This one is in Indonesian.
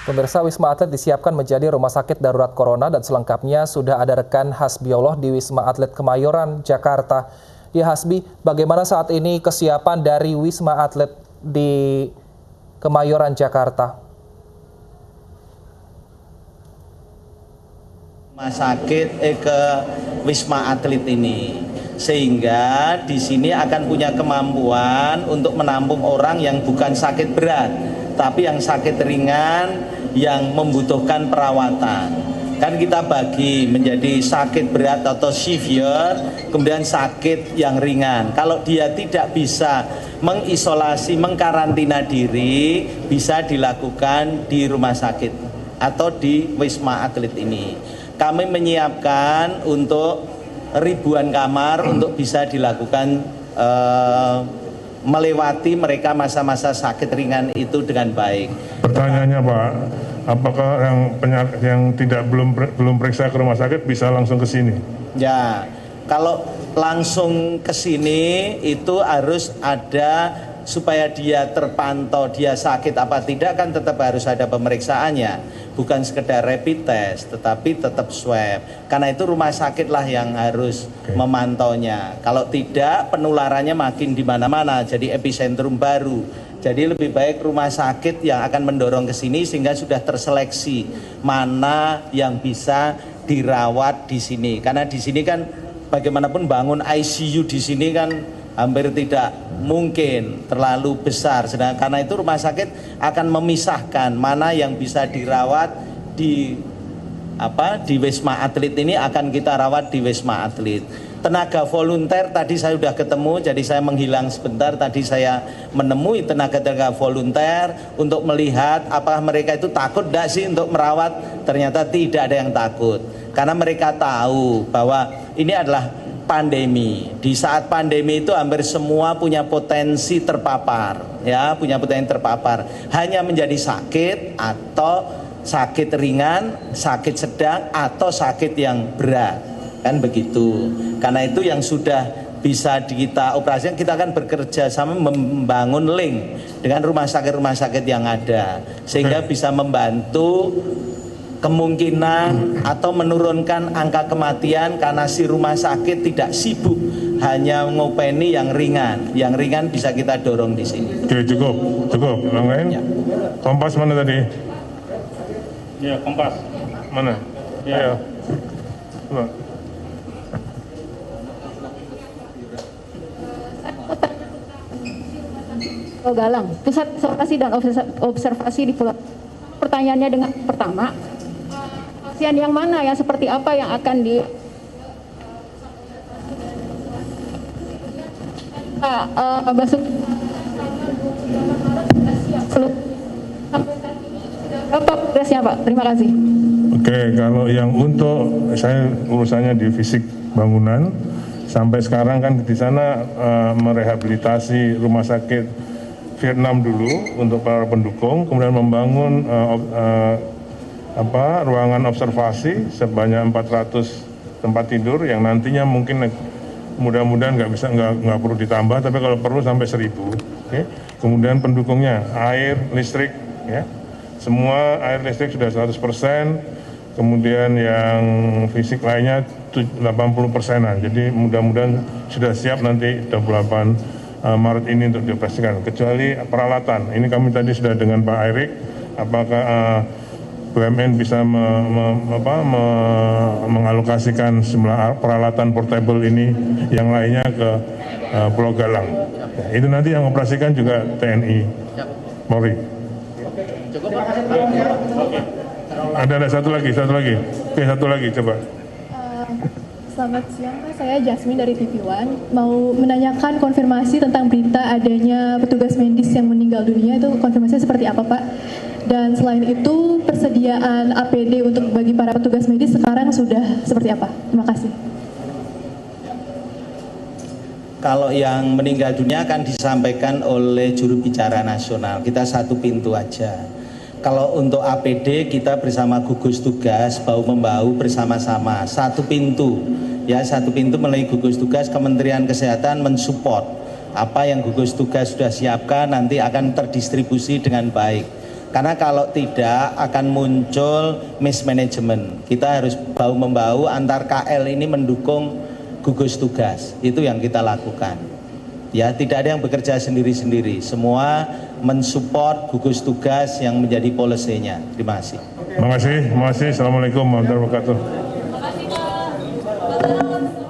Pemirsa, Wisma Atlet disiapkan menjadi rumah sakit darurat corona dan selengkapnya sudah ada rekan Hasbiollah di Wisma Atlet Kemayoran, Jakarta. Ya Hasbi, bagaimana saat ini kesiapan dari Wisma Atlet di Kemayoran, Jakarta? Rumah sakit ke Wisma Atlet ini, sehingga di sini akan punya kemampuan untuk menampung orang yang bukan sakit berat, tapi yang sakit ringan yang membutuhkan perawatan. Kan kita bagi menjadi sakit berat atau severe, kemudian sakit yang ringan. Kalau dia tidak bisa mengisolasi, mengkarantina diri, bisa dilakukan di rumah sakit atau di Wisma Atlet ini. Kami menyiapkan untuk ribuan kamar untuk bisa dilakukan melewati mereka masa-masa sakit ringan itu dengan baik. Pertanyaannya Pak, apakah yang belum periksa ke rumah sakit bisa langsung ke sini? Ya, kalau langsung ke sini itu harus ada supaya dia terpantau dia sakit apa tidak, kan tetap harus ada pemeriksaannya. Bukan sekedar rapid test, tetapi tetap swab. Karena itu rumah sakitlah yang harus memantaunya. Kalau tidak, penularannya makin di mana-mana, jadi epicentrum baru. Jadi lebih baik rumah sakit yang akan mendorong ke sini sehingga sudah terseleksi mana yang bisa dirawat di sini. Karena di sini kan bagaimanapun bangun ICU di sini kan hampir tidak mungkin, terlalu besar. Sedangkan karena itu rumah sakit akan memisahkan mana yang bisa dirawat di Wisma Atlet ini, akan kita rawat di Wisma Atlet. Tenaga volunteer tadi saya sudah ketemu, jadi saya menghilang sebentar. Tadi saya menemui tenaga volunteer untuk melihat apakah mereka itu takut tidak sih untuk merawat. Ternyata tidak ada yang takut, karena mereka tahu bahwa ini adalah pandemi. Di saat pandemi itu hampir semua punya potensi terpapar, ya, punya potensi terpapar. Hanya menjadi sakit atau sakit ringan, sakit sedang atau sakit yang berat, kan begitu. Karena itu yang sudah bisa kita operasikan, kita akan bekerja sama membangun link dengan rumah sakit yang ada, sehingga bisa membantu kemungkinan atau menurunkan angka kematian karena si rumah sakit tidak sibuk hanya ngopeni yang ringan bisa kita dorong di sini. Oke, cukup. Yang lain? Ya. Kompas mana tadi? Ya, Kompas. Mana? Ya. Ayo. Coba. Galang, Pusat Observasi dan Observasi di Pulau. Pertanyaannya dengan pertama, pasien yang mana, yang seperti apa yang akan di apa progresnya Pak? Terima kasih. Oke, kalau yang untuk saya urusannya di fisik bangunan, sampai sekarang kan di sana merehabilitasi rumah sakit Vietnam dulu untuk para pendukung, kemudian membangun ruangan observasi sebanyak 400 tempat tidur yang nantinya mungkin mudah-mudahan nggak perlu ditambah, tapi kalau perlu sampai 1000. Okay. Kemudian pendukungnya air, listrik, ya, semua air listrik sudah 100%. Kemudian yang fisik lainnya 80%-an. Jadi mudah-mudahan sudah siap nanti 28 Maret ini untuk dioperasikan. Kecuali peralatan. Ini kami tadi sudah dengan Pak Erik, apakah BUMN bisa mengalokasikan jumlah peralatan portable ini yang lainnya ke Pulau Galang. Ya, itu nanti yang operasikan juga TNI, Polri. Ada satu lagi. Oke, satu lagi coba. Selamat siang Pak, saya Jasmine dari TV One. Mau menanyakan konfirmasi tentang berita adanya petugas medis yang meninggal dunia, itu konfirmasinya seperti apa Pak? Dan selain itu persediaan APD untuk bagi para petugas medis sekarang sudah seperti apa? Terima kasih. Kalau yang meninggal dunia akan disampaikan oleh juru bicara nasional, kita satu pintu aja. Kalau untuk APD kita bersama gugus tugas bahu-membahu bersama-sama, satu pintu, ya, satu pintu melalui gugus tugas Kementerian Kesehatan mensupport apa yang gugus tugas sudah siapkan, nanti akan terdistribusi dengan baik. Karena kalau tidak akan muncul mismanagement. Kita harus bahu-membahu antar KL ini mendukung gugus tugas. Itu yang kita lakukan. Ya, tidak ada yang bekerja sendiri-sendiri. Semua mensupport gugus tugas yang menjadi policy-nya. Terima kasih. Terima kasih. Assalamualaikum warahmatullahi wabarakatuh. Terima kasih, Pak.